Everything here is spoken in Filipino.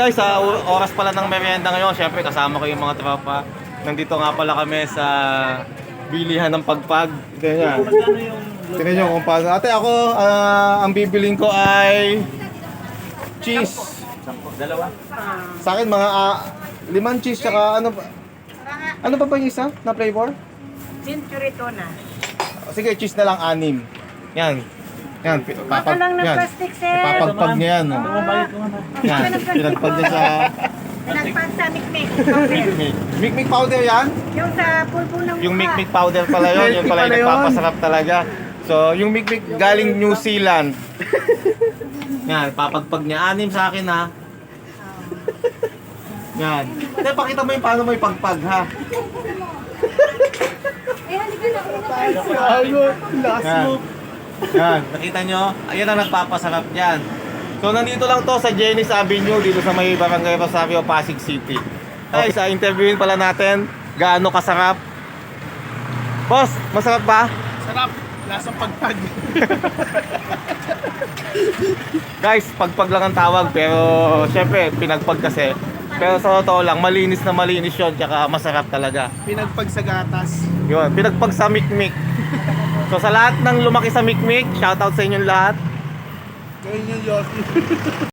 Guys, sa oras pala ng merienda ngayon, syempre kasama ko yung mga tropa. Nandito nga pala kami sa bilihan ng pagpag. Ganyan. Tingnan nyo kung paano. Ate, ako, ang bibiling ko ay cheese. Dalawa. Sa akin, mga 5 cheese, tsaka ano pa? Ano pa ba yung isa na flavor? Century tuna. Sige, cheese na lang 6. Yan. Yan, Baka lang ng yan. plastic, sir. Ipapagpag niya yan. Oh. Yan, pinagpag niya sa Pinagpag sa mikmik. Mikmik. Mikmik powder yan? Yung sa pulpo ng mukha. Yung Mikmik powder pala yun, yun pala yung nagpapasarap talaga. So, yung Mikmik galing New Zealand. Yan, papagpag niya. 6 sa akin ha. Yan. Hindi, pakita mo yung paano mo ipagpag ha. Yan. Yan, nakita nyo? Ayan ang nagpapasarap dyan. So, nandito lang to sa Jenice Avenue, dito sa may Barangay Rosario, Pasig City. Guys, interviewin pala natin gaano kasarap. Boss, masarap ba? Sarap. Lasang pagpag. Guys, pagpag lang ang tawag, pero syempre, pinagpag kasi. Pero sa totoo lang, malinis na malinis yun, tsaka masarap talaga. Pinagpag sa gatas. Yun, pinagpag sa Mikmik. So sa lahat ng lumaki sa Mikmik, shoutout sa inyong lahat. Gawin yung Yossi.